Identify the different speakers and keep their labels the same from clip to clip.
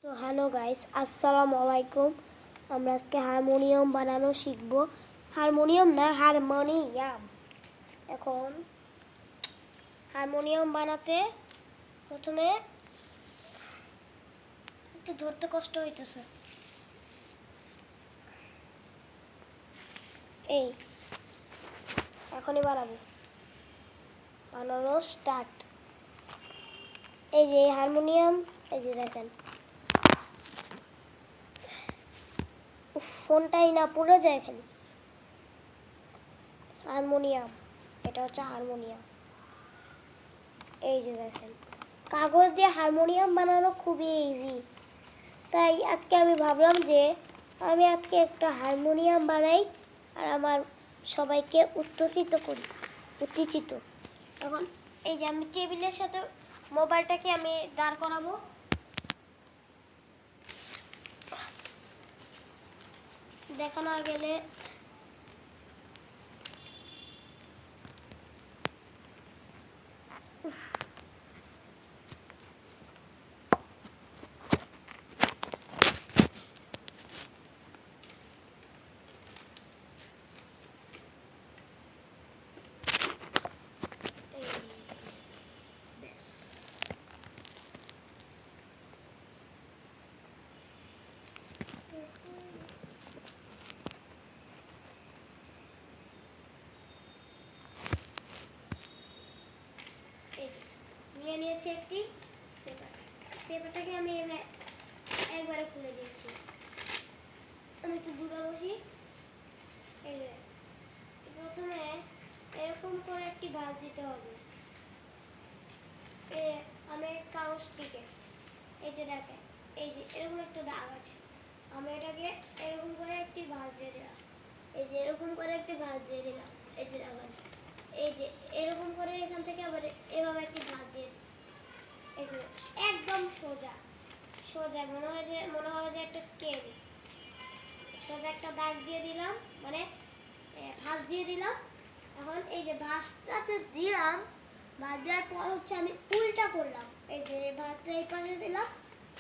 Speaker 1: তো hello guys, আসসালামু আলাইকুম। আমরা আজকে হারমোনিয়াম বানানো শিখব। হারমোনিয়াম না, হারমোনিয়াম। এখন হারমোনিয়াম বানাতে প্রথমে একটু ধরতে কষ্ট হইতেছে। এই এখনই বানানো স্টার্ট। এই যে হারমোনিয়াম, এই যে দেখেন ফোনটাই না পড়ে যায় খালি। হারমোনিয়াম, এটা হচ্ছে হারমোনিয়াম। এই যে দেখেন, কাগজ দিয়ে হারমোনিয়াম বানানো খুবই ইজি। তাই আজকে আমি ভাবলাম যে আমি আজকে একটা হারমোনিয়াম বানাই আর আমার সবাইকে উত্তেজিত করি। এখন এই যে আমি টেবিলের সাথে মোবাইলটাকে আমি দাঁড় করাবো। দেখানো গেলে নিয়ে নিয়েছি একটি পেপারটাকে আমি একবারে খুলে দিয়েছি। আমি একটু দূরে বসি। এই যে প্রথমে এরকম করে একটি ভাঁজ দিতে হবে। আমি কাগজটিকে এই যে দেখেন, এই যে এরকম একটা দাগ আছে, আমি এটাকে এরকম করে একটি ভাঁজ দিয়ে দিলাম। এই যে এরকম করে একটি ভাঁজ দিয়ে দিলাম। এই যে দাগ আছে, এই যে এরকম করে এখান থেকে আবার এভাবে একটি ভাঁজ দিয়ে দিই। এই যে একদম সোজা সোজা মনে হয় যে একটা স্কেল। সোজা একটা দাগ দিয়ে দিলাম, মানে ভাঁজ দিয়ে দিলাম। এখন এই যে ভাঁজটাতে দিলাম, ভাঁজ দেওয়ার পর হচ্ছে আমি উল্টা করলাম। এই যে ভাঁজটা এই পাশে দিলাম,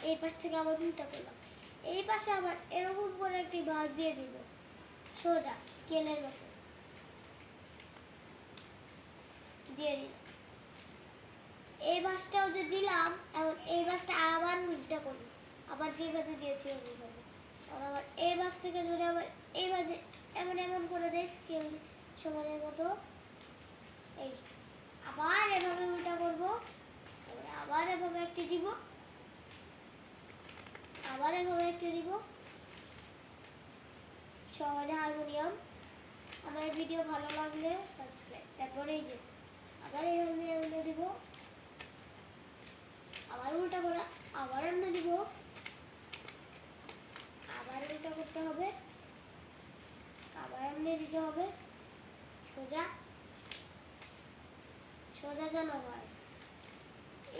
Speaker 1: এই পাশ থেকে আবার উল্টা করলাম। এই পাশে আবার এরকম করে একটি ভাঁজ দিয়ে দিব, সোজা স্কেলের মতো দিয়ে দিলাম। এই ভাঁজটাও যে দিলাম, এখন এই ভাঁজটা আবার উল্টা করলাম, আবার যে ভাঁজে দিয়েছি ওইভাবে। আবার এই ভাঁজ থেকে যদি আবার এই ভাঁজে এমন করে দেয় স্কেল সমানের মতো, এই আবার এভাবে উল্টা করব, আবার এভাবে একটি দিব, আবার এভাবে একটি দিব। সহজে হারমোনিয়াম। আমার ভিডিও ভালো লাগলে সাবস্ক্রাইব। তারপরে এই যে আবার এইভাবে দিব, আবার উল্টা করে আবার এমনি দিব, আবার উল্টা করতে হবে, আবার এমনি দিতে হবে। সোজা সোজা যেন হয়,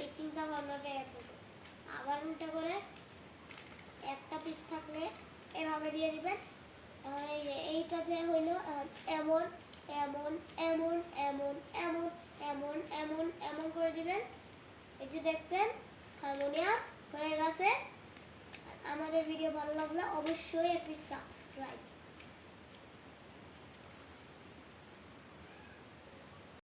Speaker 1: এই চিন্তা ভাবনাটা আবার উল্টা করে একটা পিস থাকলে এভাবে দিয়ে দিবেন। এই যে এইটা যে হইলো এমন এমন এমন এমন এমন এমন এমন এমন করে দিবেন। এই যে দেখবেন হারমোনিয়াম হয়ে গেছে। আমাদের ভিডিও ভালো লাগলে অবশ্যই একটি সাবস্ক্রাইব।